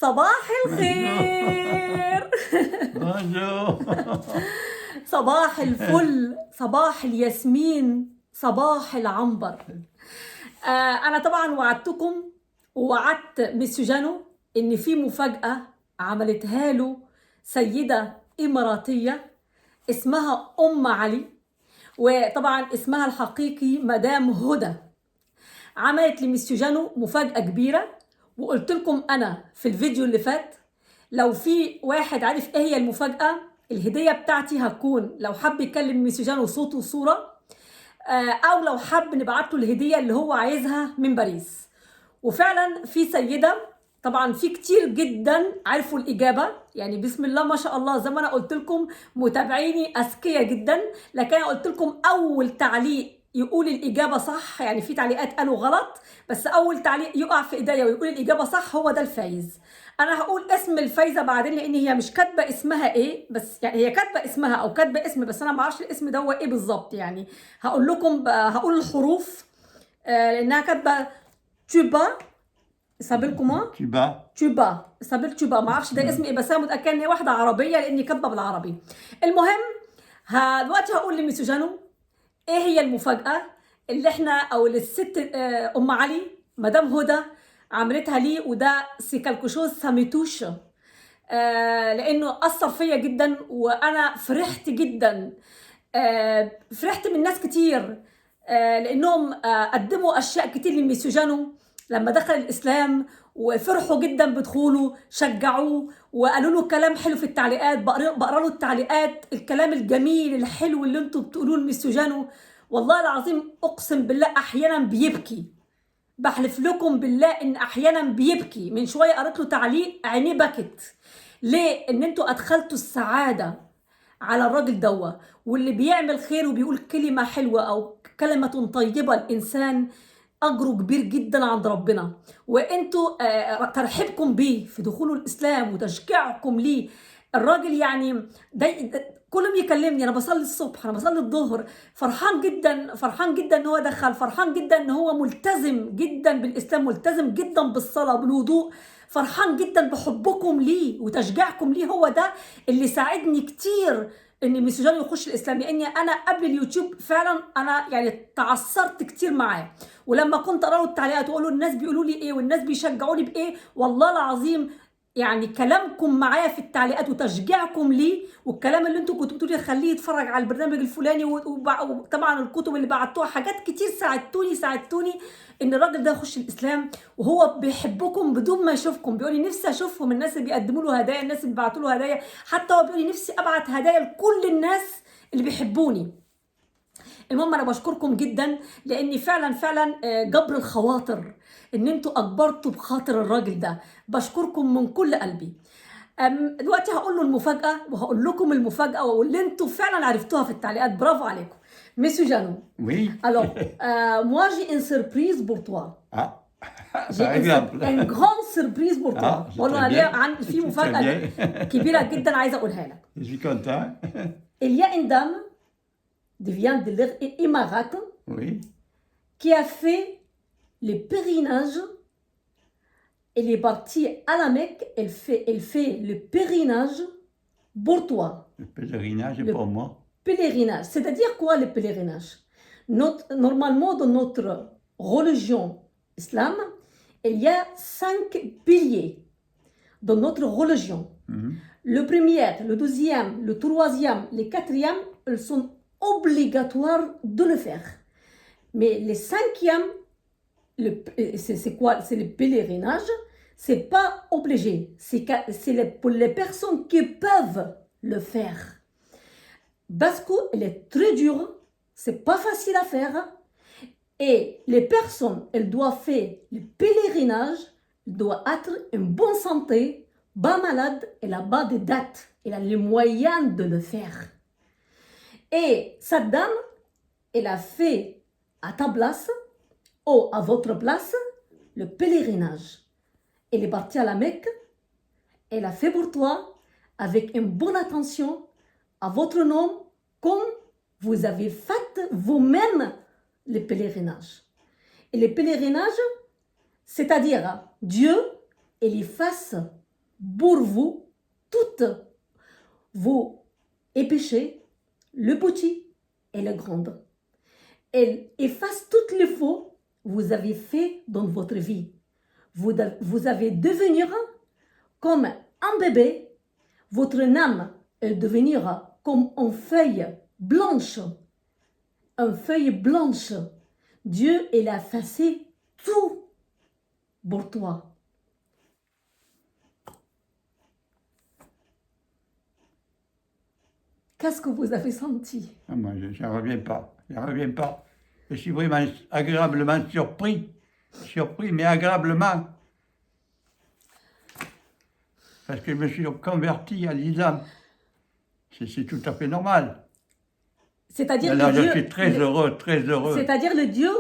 صباح Bonjour. الخير. Bonjour. صباح الفل، صباح الياسمين، صباح العنبر. أنا طبعا وعدتكم ووعدت ميسيو جانو إن في مفاجأة عملتها له سيدة إماراتية اسمها أم علي، وطبعا اسمها الحقيقي مدام هدى. عملت لميسيو جانو مفاجأة كبيرة، وقلت لكم أنا في الفيديو اللي فات لو في واحد عارف إيه هي المفاجأة، الهدية بتاعتي هتكون لو حب يكلم ميسيو جانو صوت وصورة، أو لو حب نبعت له الهدية اللي هو عايزها من باريس. وفعلا في سيدة، طبعا في كتير جدا عرفوا الإجابة، يعني بسم الله ما شاء الله، زي ما أنا قلت لكم متابعيني أذكياء جدا، لكن أنا قلت لكم أول تعليق يقول الإجابة صح، يعني في تعليقات قالوا غلط، بس أول تعليق يقع في إيديا ويقول الإجابة صح هو ده الفايز. أنا هقول اسم الفايزة بعدين، لأن هي مش كاتبة اسمها إيه، بس يعني هي كاتبة اسمها أو كاتبة اسم، بس أنا ما أعرفش الاسم ده هو إيه بالظبط. يعني هقول لكم هقول الحروف، لأنها كاتبة توبا. سابيل كوما Cuba. توبا، سابيل توبا، ما اعرفش ده اسم ايه، بس انا متاكده ان هي واحده عربيه لاني كاتبه بالعربي. المهم دلوقتي هقول لميسيو جانو ايه هي المفاجاه اللي احنا او اللي الست ام علي مدام هدى عملتها لي، وده سي كالكو شوز ساميتوش، لانه اثر فيا جدا وانا فرحت جدا. فرحت من ناس كتير، لانهم قدموا اشياء كتير لميسيو جانو لما دخل الاسلام، وفرحوا جدا بدخوله، شجعوه وقالوا له كلام حلو في التعليقات. بقرا له التعليقات، الكلام الجميل الحلو اللي انتوا بتقولوه لميسيو جانو. والله العظيم اقسم بالله احيانا بيبكي، بحلف لكم بالله ان احيانا بيبكي. من شويه قريت له تعليق عينيه بكت. ليه؟ ان انتوا ادخلتوا السعاده على الراجل دوا، واللي بيعمل خير وبيقول كلمة حلوة أو كلمة طيبة الإنسان أجره كبير جدا عند ربنا. وانتوا ترحيبكم بيه في دخوله الإسلام وتشجيعكم ليه. الراجل يعني كله بيكلمني، انا بصلي الصبح، انا بصلي الظهر، فرحان جدا، فرحان جدا ان هو دخل، فرحان جدا ان هو ملتزم جدا بالاسلام، ملتزم جدا بالصلاه بالوضوء، فرحان جدا بحبكم ليه وتشجيعكم ليه. هو ده اللي ساعدني كتير ان ميسيو جانو يخش الاسلام، لاني انا قبل اليوتيوب فعلا انا يعني تعثرت كتير معاه، ولما كنت اقرا له التعليقات واقول له الناس بيقولوا لي ايه والناس بيشجعوني بايه، والله العظيم يعني كلامكم معايا في التعليقات وتشجيعكم ليه، والكلام اللي انتوا كنتوا بتقولوا خليه يتفرج على البرنامج الفلاني، وطبعا الكتب اللي بعتوها حاجات كتير ساعدتوني ان الراجل ده يخش الاسلام. وهو بيحبكم بدون ما يشوفكم، بيقول لي نفسي اشوفهم، الناس اللي بيقدموا له هدايا، الناس اللي بيبعتوا له هدايا، حتى هو بيقول لي نفسي ابعت هدايا لكل الناس اللي بيحبوني. المهم انا بشكركم جدا، لاني فعلا جبر الخواطر ان انتوا اجبرتوا بخاطر الراجل ده، بشكركم من كل قلبي. دلوقتي هقول له المفاجاه، وهقول لكم المفاجاه، واللي انتوا فعلا عرفتوها في التعليقات، برافو عليكم. ميسيو جانو، Oui. alors moi j'ai une surprise pour toi. Ah, J'ai par exemple. une grande surprise pour toi. Ah, c'est بقول له très انا ليه bien. في C'est très مفاجاه bien. كبيره جدا عايزه اقولها لك. Je suis content. Il y a une dame vient de l'Émirat Oui. qui a fait le pèlerinage. Elle est partie à la Mecque, elle fait le pèlerinage pour toi. Le pèlerinage est Le pour moi. pèlerinage, c'est-à-dire quoi le pèlerinage? Normalement, dans notre religion islam, il y a 5 piliers dans notre religion. Le premier, le deuxième, le troisième, le quatrième, ils sont obligatoires de le faire. Mais les cinquièmes, c'est quoi? C'est le pèlerinage. C'est pas obligé. C'est pour les personnes qui peuvent le faire. Parce qu'elle est très dure, c'est pas facile à faire. Et les personnes, elles doivent faire le pèlerinage, doivent être en bonne santé, pas malade, elle a pas de date, elle a les moyens de le faire. Et cette dame, elle a fait à ta place ou à votre place le pèlerinage. Elle est partie à la Mecque, elle a fait pour toi avec une bonne attention à votre nom, comme vous avez fait vous-même le pèlerinage. Et le pèlerinage, c'est-à-dire Dieu, il y fasse pour vous toutes vos péchés, le petit et le grand. Elle efface toutes les fautes que vous avez fait dans votre vie. Vous allez devenir comme un bébé. Votre âme elle devenira comme une feuille blanche. Une feuille blanche. Dieu, il a effacé tout pour toi. Qu'est-ce que vous avez senti? Ah, moi, j'en reviens pas. J'en reviens pas. Je suis vraiment agréablement surpris. Surpris, mais agréablement. Parce que je me suis converti à l'islam. C'est tout à fait normal. C'est-à-dire Alors, que je Dieu, suis très heureux, très heureux. c'est-à-dire le Dieu,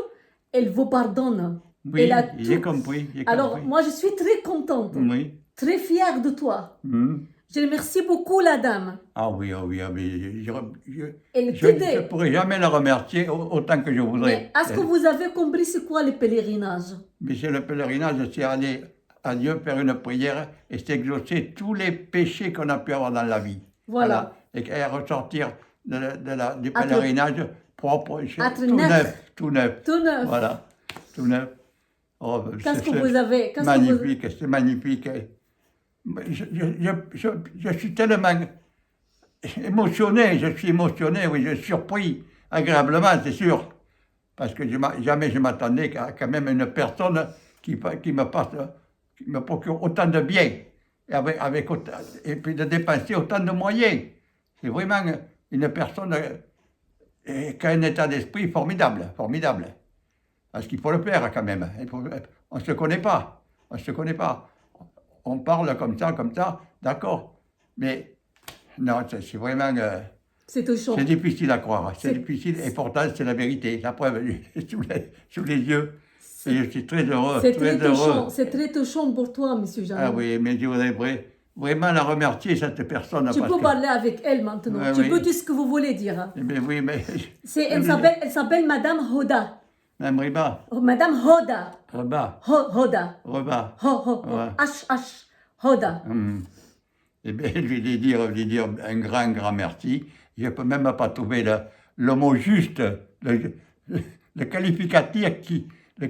il vous pardonne. Oui, Il a j'ai tout. compris. J'ai Alors, compris. moi, je suis très contente, Oui. très fière de toi. Mhm. Je remercie beaucoup la dame. Ah oui, ah oui, ah oui. Elle Je ne t'aidait. pourrais jamais le remercier autant que je Mais voudrais. est-ce que vous avez compris c'est quoi le pèlerinage? Mais c'est le pèlerinage, c'est aller à Dieu faire une prière et s'exaucer tous les péchés qu'on a pu avoir dans la vie. Voilà. Et ressortir du Être- pèlerinage propre, être tout neuf. neuf, tout neuf. Tout neuf. Voilà, tout neuf. Oh, Qu'est-ce que c'est vous avez? Qu'est-ce que vous... magnifique, c'est magnifique. Je suis tellement émotionné, je suis émotionné, oui, je suis surpris, agréablement, c'est sûr. Parce que jamais je m'attendais qu'à quand même une personne qui me procure autant de biens et puis de dépenser autant de moyens. C'est vraiment une personne qui a un état d'esprit formidable, formidable. Parce qu'il faut le faire quand même. On ne se connaît pas. On ne se connaît pas. On parle comme ça, d'accord. Mais non, c'est vraiment... C'est touchant. c'est difficile à croire. C'est C'est- difficile et pourtant c'est la vérité. La preuve est sous les yeux. Et je suis très heureux, C'est très très heureux. touchant. C'est très touchant pour toi, monsieur Jean. Ah oui, mais je voudrais vraiment la remercier, cette personne. Tu parce peux que- parler avec elle maintenant. Ouais, Tu oui. peux dire ce que vous voulez dire. Hein. Eh bien, oui, mais... Elle s'appelle Madame Hoda. Même Riba, Madame Hoda. Reba, Hoda. Reba. Ouais. H. Hoda. Eh bien, je vais lui dire un grand merci. Je ne peux même pas trouver le mot juste, le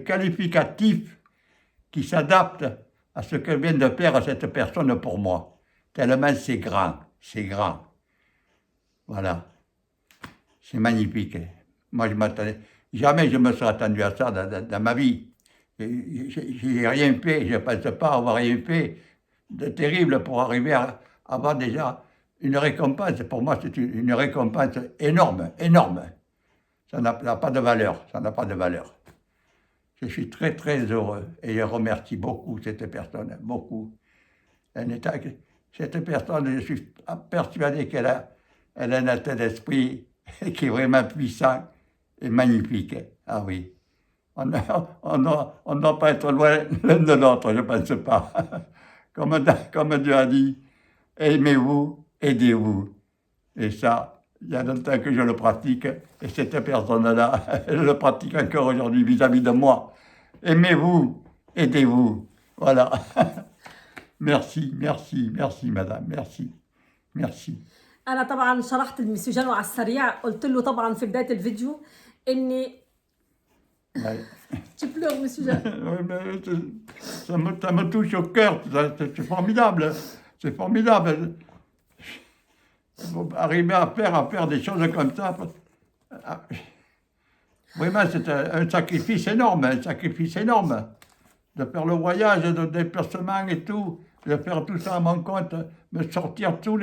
qualificatif qui s'adapte à ce que vient de faire cette personne pour moi. Tellement c'est grand, c'est grand. Voilà. C'est magnifique. Moi, jamais je me serais attendu à ça dans ma vie. J'ai rien fait, je ne pense pas avoir rien fait de terrible pour arriver à avoir déjà une récompense. Pour moi, c'est une récompense énorme, énorme. Ça n'a pas de valeur, ça n'a pas de valeur. Je suis très, très heureux et je remercie beaucoup cette personne, beaucoup. Cette personne, je suis persuadé qu'elle a un état d'esprit qui est vraiment puissant et magnifique. Ah oui. On ne doit pas être loin l'un de l'autre, je ne pense pas. Comme Dieu a dit, aimez-vous, aidez-vous. Et ça, il y a longtemps que je le pratique, et cette personne-là, elle le pratique encore aujourd'hui vis-à-vis de moi. Aimez-vous, aidez-vous. Voilà. Merci, merci, merci, madame, merci, merci. انا طبعا شرحت المسيو جانو على السريع. قلت له طبعا في بدايه الفيديو اني Ouais. tu pleures monsieur Jean. Oui, mais ça me touche au cœur, c'est formidable, c'est formidable. Arriver à faire des choses comme ça, vraiment c'est un sacrifice énorme, de faire le voyage, de déplacement et tout, de faire tout ça à mon compte, me sortir tous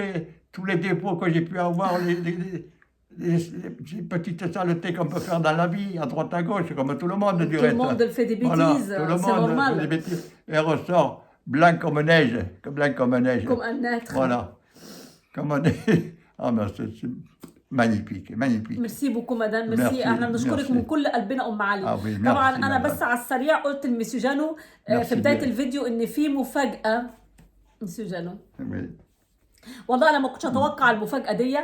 les défauts que j'ai pu avoir, les petites saletés qu'on peut faire dans la vie, à droite à gauche, comme tout le monde du Tout reste. le monde fait des Voilà, bêtises, tout le c'est monde normal. fait des bêtises. Et ressort blanc comme neige, Comme un être. Voilà, comme un neige. Ah ben c'est magnifique, magnifique. ميرسي بوكو مدام ميرسي. ميرسي، احنا بنشكرك ميرسي. من كل قلبنا ام علي. آه وي، طبعا ميرسي انا مدام. بس على السريع قلت لمسيو جانو في ميرسي بدايه بيان. الفيديو ان في مفاجاه. مسيو جانو Oui. والله انا ما كنتش اتوقع المفاجاه دي.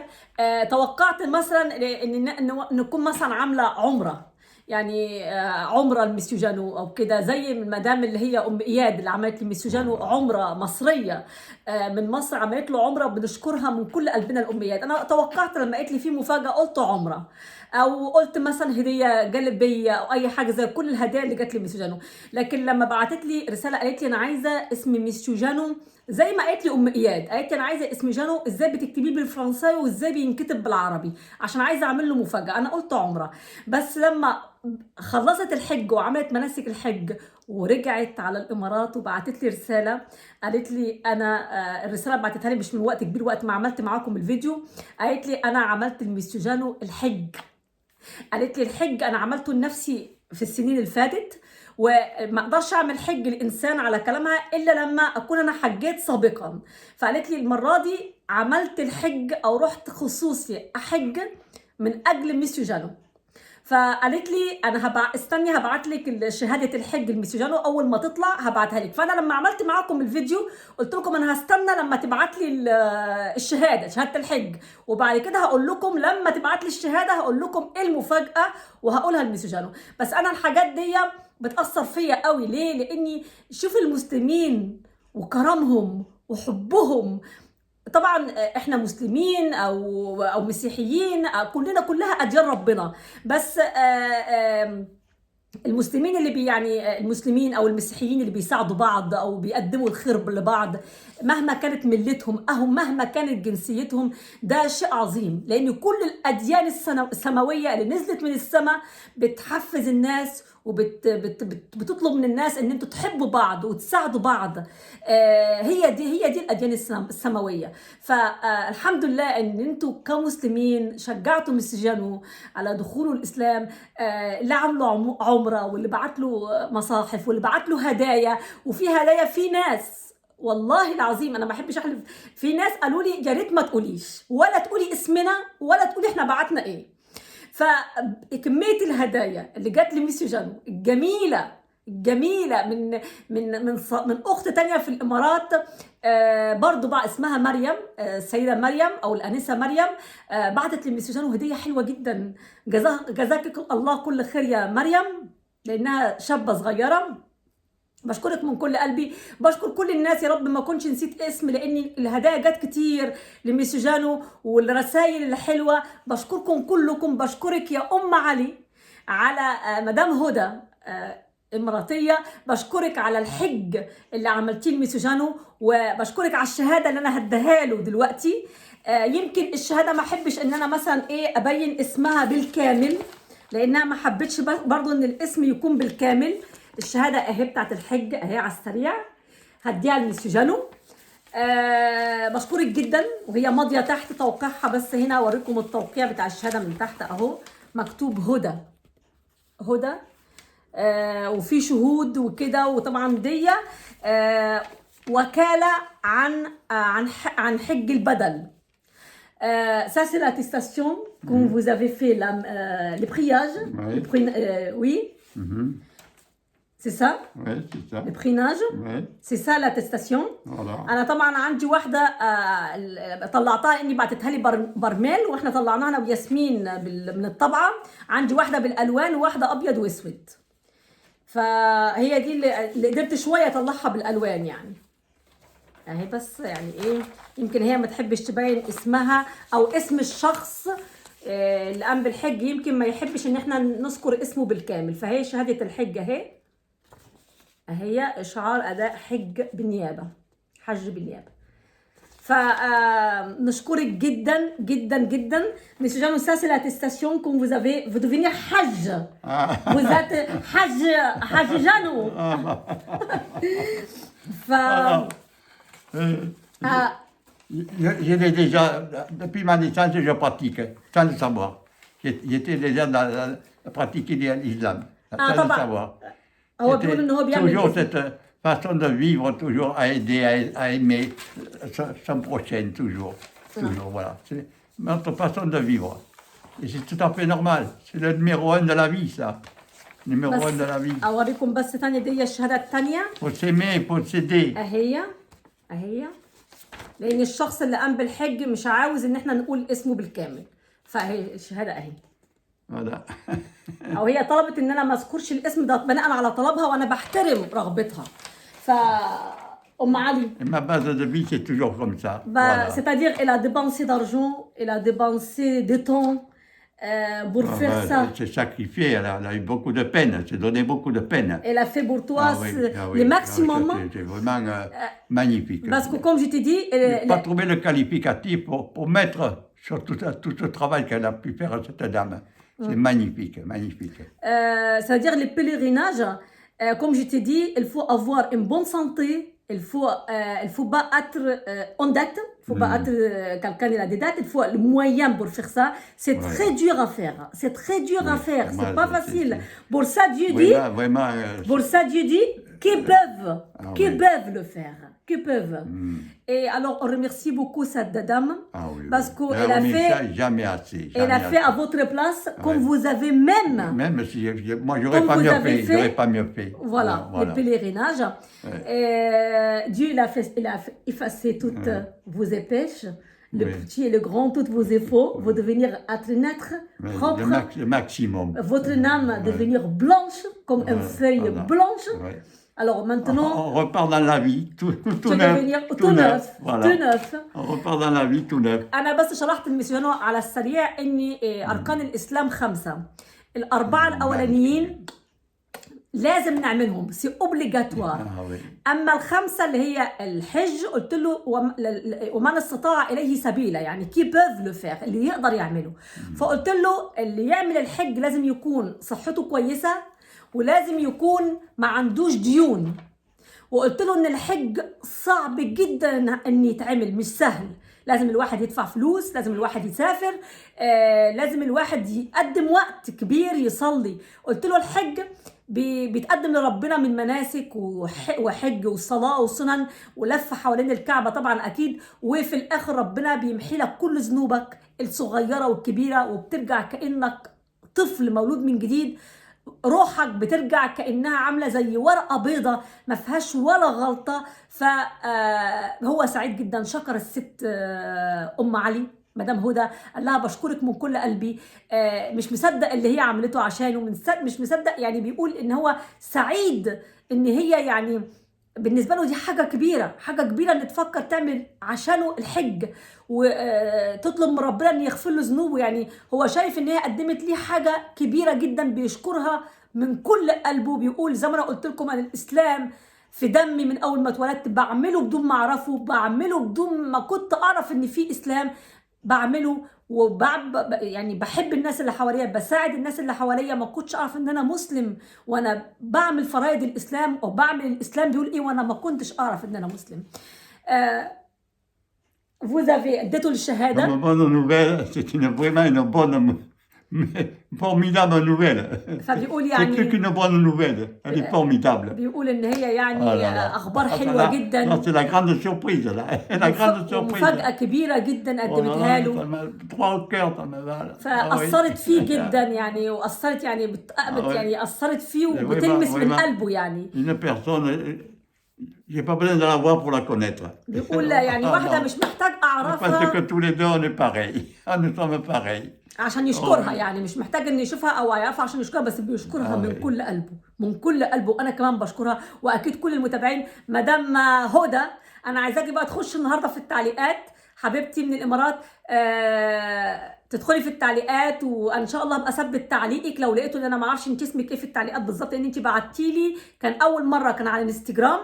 توقعت مثلا ان نكون مثلا عامله عمره. يعني عمره لميسيو جانو او كده، زي المدام اللي هي ام اياد اللي عملت لميسيو جانو عمره مصريه من مصر، عملت له عمره، بنشكرها من كل قلبنا الام اياد. انا توقعت لما قالت لي في مفاجاه قلت عمره، او قلت مثلا هديه جلبيه او اي حاجه زي كل الهدايا اللي جات لي ميسيو جانو. لكن لما بعتت لي رساله قالت لي انا عايزه اسم ميسيو جانو، زي ما قالت لي ام اياد، قالت لي انا عايزه اسم جانو ازاي بتكتبيه بالفرنساوي وازاي بينكتب بالعربي، عشان عايزه اعمل له مفاجاه. انا قلت عمره. بس لما خلصت الحج وعملت مناسك الحج ورجعت على الامارات وبعتت لي رساله، قالت لي انا الرساله بعتتها لي مش من وقت كبير، وقت ما عملت معاكم الفيديو، قالت لي انا عملت لميسيو جانو الحج. قالت لي الحج انا عملته لنفسي في السنين اللي فاتت، وما اقدرش اعمل حج الانسان على كلامها الا لما اكون انا حجيت سابقا. فقالت لي المره دي عملت الحج او رحت خصوصي احج من اجل ميسيو جانو. فقالت لي انا استني هبعت لك شهاده الحج لميسيو جانو اول ما تطلع هبعتها لك. فانا لما عملت معاكم الفيديو قلت لكم انا هستنى لما تبعت لي شهاده الحج، وبعد كده هقول لكم لما تبعت لي الشهاده هقول لكم ايه المفاجاه وهقولها لميسيو جانو. بس انا الحاجات دي بتاثر فيا قوي. ليه؟ لاني شوف المسلمين وكرمهم وحبهم. طبعا احنا مسلمين او مسيحيين، كلها اديان ربنا، بس المسلمين اللي يعني المسلمين او المسيحيين اللي بيساعدوا بعض او بيقدموا الخير لبعض مهما كانت ملتهم او مهما كانت جنسيتهم، ده شيء عظيم. لان كل الاديان السماويه اللي نزلت من السماء بتحفز الناس وبتطلب من الناس ان انتوا تحبوا بعض وتساعدوا بعض. هي دي الاديان السماويه. فالحمد لله ان انتوا كمسلمين شجعتوا ميسيو جانو على دخوله الاسلام، اللي عملوا عمره واللي بعت له مصاحف واللي بعت له هدايا. وفي هدايا في ناس والله العظيم انا ما بحبش احلف، في ناس قالوا لي يا ريت ما تقوليش ولا تقولي اسمنا ولا تقولي احنا بعتنا ايه. فكميه الهدايا اللي جات لي ميسيو جانو الجميله من اخت تانية في الامارات، برضو بقى اسمها مريم، السيده مريم او الانسه مريم، بعتت لي ميسيو جانو هديه حلوه جدا. جزاك الله كل خير يا مريم، لانها شابه صغيره. بشكرك من كل قلبي، بشكر كل الناس. يا رب ما كنتش نسيت اسم، لان الهدايا جت كتير لميسيو جانو والرسائل الحلوه. بشكركم كلكم. بشكرك يا ام علي على مدام هدى اماراتيه، بشكرك على الحج اللي عملتيه لميسيو جانو، وبشكرك على الشهاده اللي انا هديها له دلوقتي. يمكن الشهاده ما احبش ان انا مثلا ابين اسمها بالكامل، لانها ما حبيتش برضو ان الاسم يكون بالكامل. الشهاده اهي بتاعت الحج اهي على السريع، هديها لميسيو جانو. بشكرك جدا. وهي ماضيه تحت توقيعها، بس هنا اوريكم التوقيع بتاع الشهاده من تحت اهو، مكتوب هدى وفي شهود وكده. وطبعا دي وكاله عن حج البدل. Ça c'est l'attestation quand vous avez fait le priage. Oui. C'est ça? Oui, c'est ça. Le prénage. Oui. C'est ça l'attestation. Voilà. أنا طبعا عندي واحدة طلعتها إني بعتتها لي برميل، وإحنا طلعناها أنا وياسمين من الطبعة. عندي واحدة بالألوان وواحدة أبيض وأسود، فهي دي اللي قدرت شوية أطلعها بالألوان يعني. أهي بس يعني يمكن هي ما تحبش تبين اسمها أو اسم الشخص اللي قام بالحج، يمكن ما يحبش إن إحنا نذكر اسمه بالكامل. فهي شهادة الحج أهي إشعار أداء حج بالنيابة، حج بالنيابة. فنشكرك جدا جدا جدا Monsieur Jeannot. Ça c'est l'attestation quand vous devenez حج. Vous êtes حج جانو. J'étais déjà, depuis ma naissance, je pratique, sans le savoir. J'étais déjà à pratiquer l'islam, sans le savoir. Toujours cette façon de vivre, toujours à aider, à aimer son prochain, toujours. Voilà. C'est notre façon de vivre. Et c'est tout à fait normal. C'est le numéro 1 de la vie, ça. Numéro 1 de la vie. أوريكم بس ثانية دي الشهادة الثانية. Faut s'aimer, faut s'aider. أهي لأن الشخص اللي قام بالحج مش عاوز إن احنا نقول اسمه بالكامل، فهي الشهادة أهي. Voilà. او هي طلبت ان انا ما اذكرش الاسم ده بناء على طلبها، وانا بحترم رغبتها. ف ام علي Et ma base de vie, c'est toujours comme ça. Voilà. c'est-à-dire elle a dépensé d'argent, elle a dépensé de temps pour Ah faire ben, ça. elle s'est sacrifiée, elle a eu beaucoup de peine, elle s'est donné beaucoup de peine. Elle a fait pour toi Ah oui, ah oui. le Ah, maximum. ça, c'est vraiment magnifique. Parce que comme je t'ai dit, Je n'ai pas trouvé le qualificatif pour mettre sur tout ce travail qu'elle a pu faire à cette dame. C'est magnifique, magnifique. c'est-à-dire les pèlerinages, comme je t'ai dit, il faut avoir une bonne santé, il faut pas être en dette, il faut pas être quelqu'un qui a des dettes, il faut le moyen pour faire ça. C'est très dur à faire, c'est très dur à faire, c'est pas facile. Pour ça, Dieu dit, Vraiment, pour ça, Dieu dit qu'ils peuvent le faire, qu'ils peuvent. Et alors, on remercie beaucoup cette dame, parce qu'elle a fait, jamais assez. Elle a fait à votre place, comme vous avez même. Même si moi, j'aurais pas mieux fait, j'aurais pas mieux fait. Voilà, les pèlerinages. Dieu, il a effacé toutes vos épêches, le petit et le grand, tous vos efforts, vous devenir être un être propre. Le maximum. Votre âme devenir blanche, comme une feuille blanche. Alors maintenant, on repart dans la vie, tout neuf. Voilà. Tout neuf. On repart dans la vie tout neuf. أنا بس شرحت المسيونو على السريع إني أركان الإسلام 5. الأربعة الأولانيين لازم نعملهم، سي اوبليغاتوار. اما ال5 اللي هي الحج قلت له ومن استطاع اليه سبيلا، يعني كي بوف لو فير، اللي يقدر يعمله. فقلت له اللي يعمل الحج لازم يكون صحته كويسه، ولازم يكون ما عندوش ديون. وقلت له ان الحج صعب جدا ان يتعمل، مش سهل، لازم الواحد يدفع فلوس، لازم الواحد يسافر، لازم الواحد يقدم وقت كبير يصلي. قلت له الحج بيتقدم لربنا من مناسك وحج وصلاة وسنن ولفة حوالين الكعبة طبعا أكيد، وفي الآخر ربنا بيمحي لك كل ذنوبك الصغيرة والكبيرة، وبترجع كأنك طفل مولود من جديد، روحك بترجع كأنها عاملة زي ورقة بيضة ما فيهاش ولا غلطة. فهو سعيد جدا، شكر الست أم علي مدام هدى، قال لها بشكرك من كل قلبي، مش مصدق اللي هي عملته عشانه، مش مصدق، يعني بيقول ان هو سعيد ان هي يعني بالنسبه له دي حاجه كبيره، حاجه كبيره ان تفكر تعمل عشانه الحج وتطلب من ربنا ان يغفر له ذنوبه. يعني هو شايف ان هي قدمت ليه حاجه كبيره جدا، بيشكرها من كل قلبه. بيقول زي ما انا قلت لكم ان الاسلام في دمي من اول ما اتولدت، بعمله بدون ما اعرفه، بعمله بدون ما كنت اعرف ان في اسلام، بعمله يعني بحب الناس اللي حواليا، بساعد الناس اللي حواليا. ما كنتش اعرف ان انا مسلم وانا بعمل فرائض الاسلام، او بعمل الاسلام بيقول ايه وانا ما كنتش اعرف ان انا مسلم. vous avez اديته الشهاده. Une bonne nouvelle, c'est vraiment une bonne, formidable nouvelle. فبيقول يعني c'est une bonne nouvelle, elle est formidable. بيقول ان هي يعني اخبار حلوه جدا. C'est la grande surprise là, la grande surprise. مفاجاه كبيره جدا قدمتها له. فاثرت فيه جدا يعني، واثرت يعني يعني اثرت فيه وبتلمس من قلبه يعني. Une personne, j'ai pas besoin de la voir pour la connaître. بيقول يعني واحده مش محتاج اعرفها. Parce que tous les deux on est pareils, nous sommes pareils. عشان يشكرها، يعني مش محتاج ان يشوفها او يعرفها عشان يشكرها، بس بيشكرها من كل قلبه، من كل قلبه. وانا كمان بشكرها، واكيد كل المتابعين. مدام هدى، انا عايزاكي بقى تخش النهارده في التعليقات، حبيبتي من الامارات، تدخلي في التعليقات، وان شاء الله ابقى اثبت تعليقك لو لقيته ان انا ما اعرفش انت اسمك ايه في التعليقات بالظبط، لان انت بعتي لي كان اول مره كان على الانستجرام،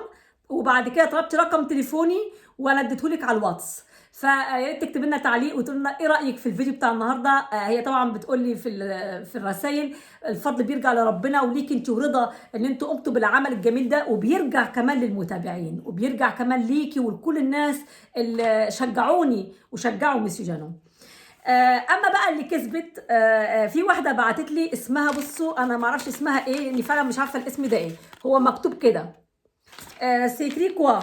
وبعد كده طلبتي رقم تليفوني وانا اديتهولك على الواتس. فيا ريت تكتب لنا تعليق وتقول لنا ايه رايك في الفيديو بتاع النهارده. هي طبعا بتقول لي في الرسائل الفضل بيرجع لربنا وليكي انت ورضا ان انتوا قمتوا بالعمل الجميل ده، وبيرجع كمان للمتابعين، وبيرجع كمان ليكي ولكل الناس اللي شجعوني وشجعوا ميسيو جانو. اما بقى اللي كسبت، في واحده بعتت لي اسمها، بصوا انا ما اعرفش اسمها ايه، اني فعلا مش عارفه الاسم ده ايه، هو مكتوب كده سيكري كوا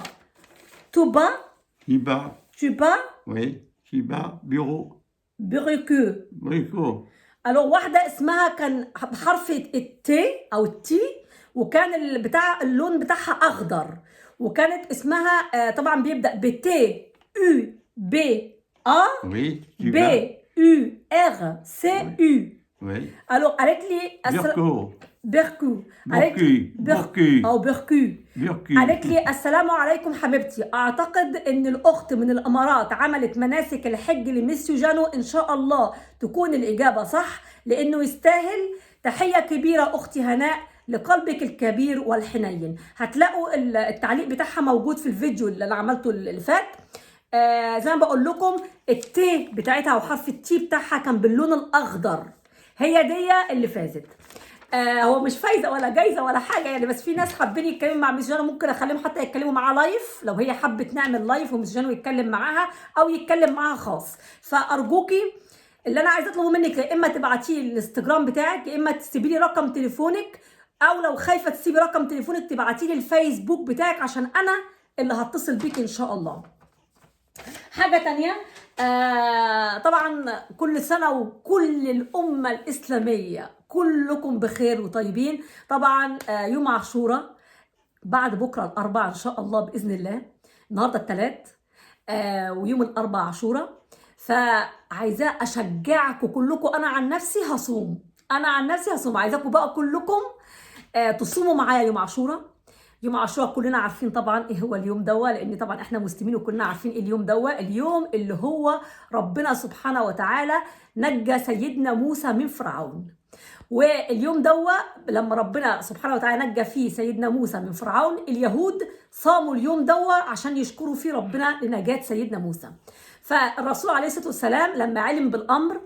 توبا Tuba. Oui, Tuba, bureau. Brico. Alors واحدة اسمها كان بحرف التي أو التي، وكان اللون بتاعها أخضر، وكانت اسمها طبعا بيبدأ بتي U B A B U R C U Oui. الو قالت لي Birko. بيركو Burki. او بيركو Burki. قالت لي السلام عليكم حبيبتي، اعتقد ان الاخت من الامارات عملت مناسك الحج لميسيو جانو، ان شاء الله تكون الاجابه صح لانه يستاهل. تحيه كبيره اختي هناء لقلبك الكبير والحنين. هتلاقوا التعليق بتاعها موجود في الفيديو اللي عملته اللي فات. زي ما بقول لكم التي بتاعتها او حرف التي بتاعها كان باللون الاخضر، هي دي اللي فازت. هو مش فايزه ولا جايزه ولا حاجه يعني، بس في ناس حابين يتكلموا مع ميس جانو، ممكن اخليهم حتى يتكلموا معاها لايف لو هي حبت نعمل لايف وميس جانو يتكلم معاها او يتكلم معاها خاص. فارجوكي اللي انا عايزه اطلبه منك يا اما تبعتي لي الانستجرام بتاعك، يا اما تسيبي لي رقم تليفونك، او لو خايفه تسيبي رقم تليفونك تبعتي لي الفيسبوك بتاعك عشان انا اللي هتصل بيك ان شاء الله. حاجه تانية، طبعا كل سنه وكل الامه الاسلاميه كلكم بخير وطيبين. طبعا يوم عاشوراء بعد بكره الاربعاء ان شاء الله باذن الله، النهارده الثلاث ويوم الاربعاء عاشوراء. فعايزاه اشجعكم كلكم، انا عن نفسي هصوم، عايزاكم بقى كلكم تصوموا معايا يوم عاشوراء. يوم عاشوراء كلنا عارفين طبعا ايه هو اليوم دوا، لان طبعا احنا مسلمين وكلنا عارفين ايه اليوم دوا. اليوم اللي هو ربنا سبحانه وتعالى نجى سيدنا موسى من فرعون. واليوم دوا لما ربنا سبحانه وتعالى نجى فيه سيدنا موسى من فرعون، اليهود صاموا اليوم دوا عشان يشكروا فيه ربنا لنجاة سيدنا موسى. فالرسول عليه الصلاة والسلام لما علم بالأمر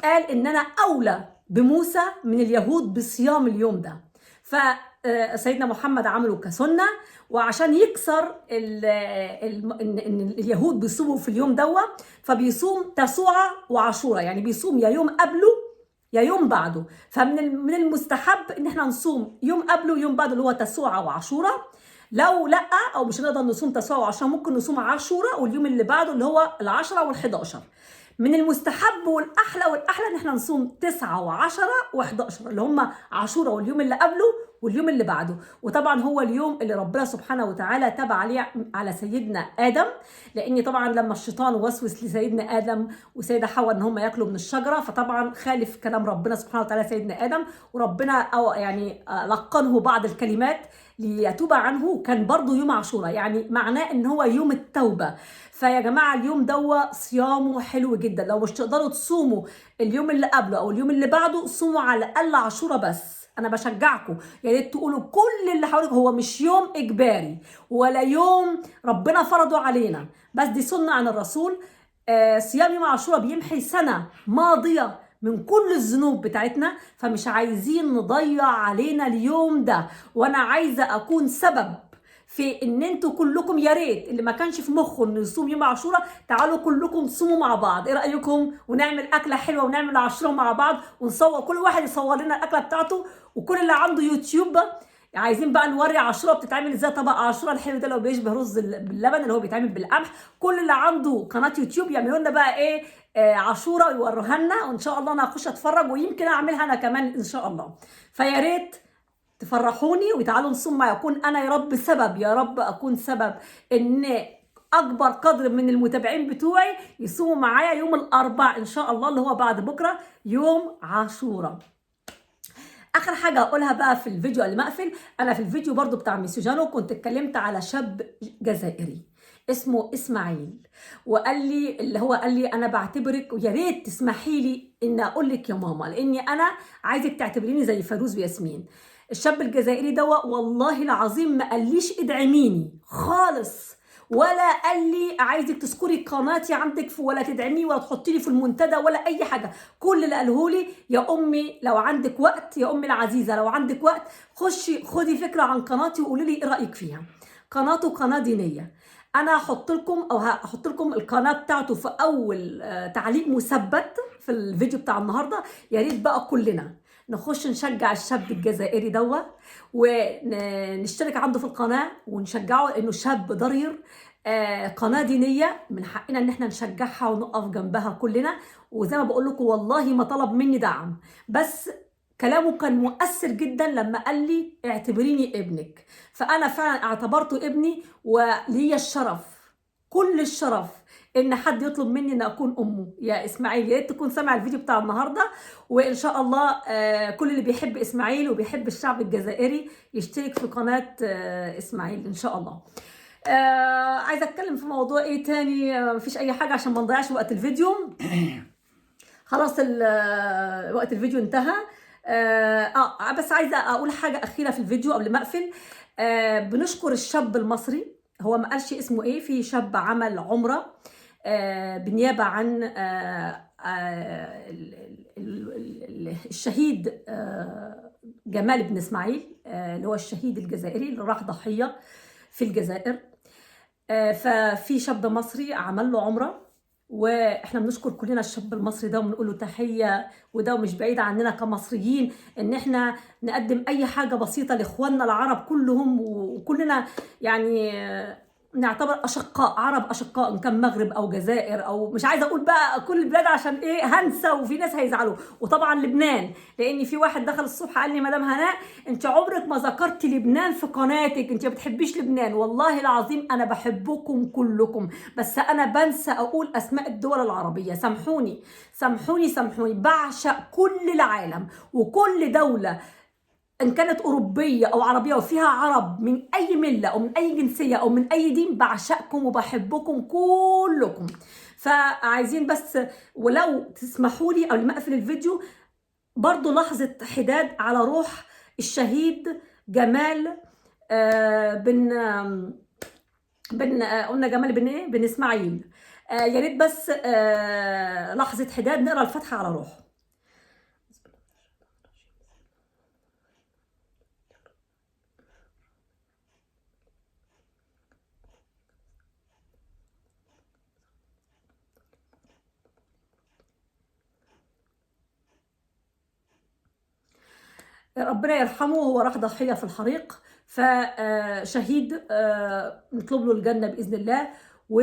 قال إن أنا أولى بموسى من اليهود بصيام اليوم ده. فسيدنا محمد عمله كسنة، وعشان يكسر إن اليهود بيصوموا في اليوم دوا، فبيصوم تسوعة وعاشوراء، يعني بيصوم يا يوم قبله يا يوم بعده. فمن المستحب ان احنا نصوم يوم قبله ويوم بعده اللي هو تسوعة وعاشوراء. لو لا او مش هنقدر نصوم تسوعة وعاشوراء، ممكن نصوم عاشوراء واليوم اللي بعده اللي هو ال10 وال11. من المستحب والاحلى ان احنا نصوم 9 و10 و11 اللي هم عاشوراء واليوم اللي قبله واليوم اللي بعده. وطبعا هو اليوم اللي ربنا سبحانه وتعالى تاب عليه على سيدنا ادم، لان طبعا لما الشيطان وسوس لسيدنا ادم وسيده حواء ان هم ياكلوا من الشجره، فطبعا خالف كلام ربنا سبحانه وتعالى سيدنا ادم، وربنا او يعني لقنه بعض الكلمات ليتوب عنه. كان برضو يوم عاشوراء يعني معناه ان هو يوم التوبه. فيا جماعه اليوم دوا صيامه حلو جدا. لو مش تقدروا تصوموا اليوم اللي قبله او اليوم اللي بعده، صوموا على الاقل عاشوراء بس. انا بشجعكم يا ريت تقولوا كل اللي حواليك، هو مش يوم اجباري ولا يوم ربنا فرضه علينا، بس دي سنه عن الرسول. صيام يوم عاشوراء بيمحي سنه ماضيه من كل الذنوب بتاعتنا، فمش عايزين نضيع علينا اليوم ده. وانا عايزه اكون سبب في ان انتوا كلكم، يا ريت اللي ما كانش في مخه انه يصوم يوم عاشوراء تعالوا كلكم تصوموا مع بعض. ايه رايكم؟ ونعمل اكله حلوه ونعمل عاشوراء مع بعض، ونصور كل واحد يصور لنا الاكله بتاعته. وكل اللي عنده يوتيوب عايزين بقى نوري عاشوراء بتتعمل ازاي، طبق عاشوراء الحلو ده لو بيشبه رز باللبن اللي هو بيتعمل بالقمح. كل اللي عنده قناه يوتيوب يعملوا لنا بقى ايه عاشوراء ويوروها لنا، وان شاء الله انا هخش اتفرج ويمكن اعملها انا كمان ان شاء الله. فيا ريت تفرحوني وتعالوا نصوم معايا. اكون انا يا رب سبب، يا رب اكون سبب ان اكبر قدر من المتابعين بتوعي يصوموا معايا يوم الاربعاء ان شاء الله اللي هو بعد بكره يوم عاشوراء. اخر حاجه اقولها بقى في الفيديو اللي مقفل، انا في الفيديو برضو بتاع ميسيو جانو كنت اتكلمت على شاب جزائري اسمه اسماعيل، وقال لي اللي هو قال لي انا بعتبرك ويا ريت تسمحي لي ان اقول لك يا ماما، لاني انا عايزك تعتبريني زي فيروز وياسمين. الشاب الجزائري ده والله العظيم ما قاليش ادعميني خالص، ولا قال لي عايزك تذكري قناتي عندك ولا تدعمي ولا تحطي لي في المنتدى ولا اي حاجه. كل اللي قاله لي يا امي لو عندك وقت، يا امي العزيزه لو عندك وقت خشي خدي فكره عن قناتي وقولي لي ايه رايك فيها. قناته قناه دينيه، انا هحط لكم القناه بتاعته في اول تعليق مثبت في الفيديو بتاع النهارده. يا ريت بقى كلنا نخش نشجع الشاب الجزائري دوا ونشترك عنده في القناه ونشجعه لانه شاب ضرير. قناه دينيه من حقنا ان احنا نشجعها ونقف جنبها كلنا. وزي ما بقول لكم والله ما طلب مني دعم، بس كلامه كان مؤثر جدا لما قال لي اعتبريني ابنك. فانا فعلا اعتبرته ابني ولي الشرف كل الشرف ان حد يطلب مني ان اكون امه يا اسماعيل. يا ريت تكون سامع الفيديو بتاع النهارده، وان شاء الله كل اللي بيحب اسماعيل وبيحب الشعب الجزائري يشترك في قناه اسماعيل ان شاء الله. عايزه اتكلم في موضوع ايه تاني؟ مفيش اي حاجه عشان ما نضيعش وقت الفيديو. خلاص وقت الفيديو انتهى. بس عايزه اقول حاجه اخيره في الفيديو قبل ما اقفل. بنشكر الشاب المصري، هو ما قالش اسمه ايه، في شاب عمل عمره بالنيابه عن الشهيد جمال بن اسماعيل، اللي هو الشهيد الجزائري اللي راح ضحيه في الجزائر. ففي شاب مصري عمل له عمره، واحنا بنشكر كلنا الشاب المصري ده وبنقول له تحيه. وده مش بعيد عننا كمصريين ان احنا نقدم اي حاجه بسيطه لاخواننا العرب كلهم، وكلنا يعني نعتبر اشقاء، عرب اشقاء، ان كان مغرب او جزائر او مش عايزه اقول بقى كل البلاد عشان ايه هنسى وفي ناس هيزعلوا. وطبعا لبنان، لان في واحد دخل الصبح قال لي مدام هناء انت عمرك ما ذكرتي لبنان في قناتك، انت ما بتحبيش لبنان. والله العظيم انا بحبكم كلكم، بس انا بنسى اقول اسماء الدول العربيه. سامحوني سامحوني سامحوني. بعشق كل العالم وكل دوله ان كانت اوروبيه او عربيه وفيها عرب من اي مله او من اي جنسيه او من اي دين، بعشقكم وبحبكم كلكم. فعايزين بس ولو تسمحوا لي قبل ما اقفل الفيديو برضو لحظه حداد على روح الشهيد جمال قلنا جمال بن ايه، بن اسماعيل. يا ريت بس لحظه حداد نقرا الفاتحه على روحه. ربنا يرحمه، هو راح ضحية في الحريق، فشهيد نطلب له الجنة بإذن الله. و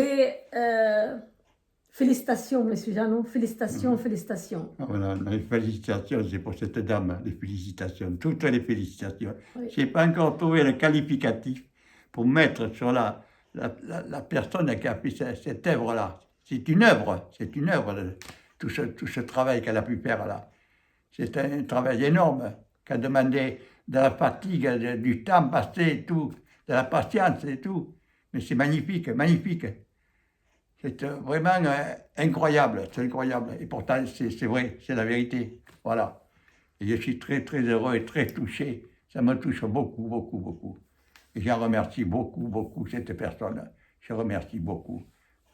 félicitations monsieur Jeannot, félicitations, félicitations. Voilà, les félicitations, c'est pour cette dame, les félicitations, toutes les félicitations. Oui. Je n'ai pas encore trouvé le qualificatif pour mettre sur la personne qui a fait cette œuvre-là. C'est une œuvre, tout ce travail qu'elle a pu faire là. C'est un travail énorme, qui a demandé de la fatigue, du temps passé et tout, de la patience et tout. Mais c'est magnifique, magnifique. C'est vraiment incroyable, c'est incroyable. Et pourtant, c'est vrai, c'est la vérité. Voilà. Et je suis très, très heureux et très touché. Ça me touche beaucoup, beaucoup, beaucoup. Et j'en remercie beaucoup, beaucoup cette personne. Je remercie beaucoup.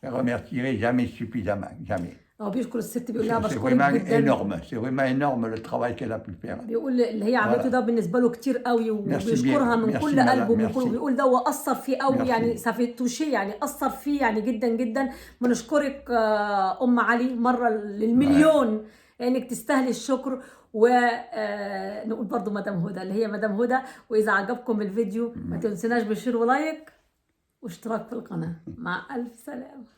Je ne remercierai jamais suffisamment, jamais. بيشكر الست، بيقول لها C'est بشكرك vraiment جدا. énorme, c'est vraiment énorme le travail qu'elle a pu faire. بيقول اللي هي عملته ده بالنسبه له كتير قوي، وبيشكرها من Merci, كل madame, قلبه من merci. كل، بيقول ده هو اثر فيه قوي، Merci. يعني سافيتوشي يعني اثر فيه يعني جدا جدا. بنشكرك ام علي مره للمليون لانك تستاهلي الشكر. ونقول برضو مدام هدى اللي هي مدام هدى. واذا عجبكم الفيديو ما تنسوناش بشير ولايك واشتراك في القناه. مع الف سلامه.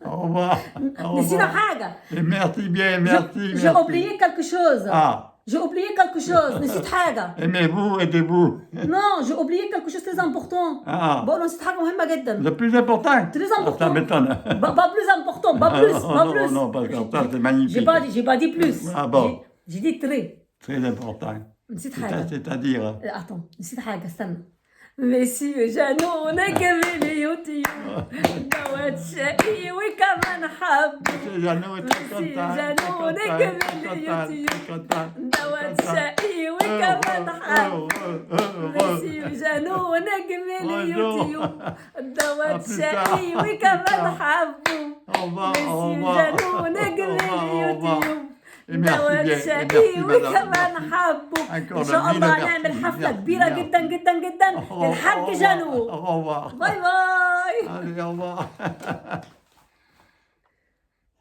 Au revoir. Au نسينا revoir. حاجه. Et merci bien, merci. J'ai oublié quelque chose. Ah, J'ai oublié quelque chose. نسيت حاجه. aimez-vous, aidez-vous. Non, j'ai oublié quelque chose de très important. Ah, بقول نسيت حاجة مهمة جدا. le plus important. Très Ah, important. ça m'étonne. Pas plus important, pas plus, pas Non, plus. non, parce que ça, c'est magnifique. J'ai pas dit plus. Ah bon. J'ai dit très. Très important. نسيت حاجة. C'est-à-dire. attends, نسيت حاجة، استنى. مسيو جانو نكمل اليوتيوب دوت شقي وكمان حب. Jeannot est très Merci, content. Jeannot, on est très que content, les très content. دوت شقي وكمان حب. مسيو جانو نكمل اليوتيوب دوت شقي وكمان حبه. Au revoir, au مسيو revoir. جانو نكمل اليوتيوب دوت Merci شقي bien, وكمان madame. حبه. Encore ان شاء mille الله merci, هنعمل حفلة merci, كبيرة merci. جدا جدا جدا Au للحاج revoir, جانو. Au revoir. باي باي. Allez, au revoir.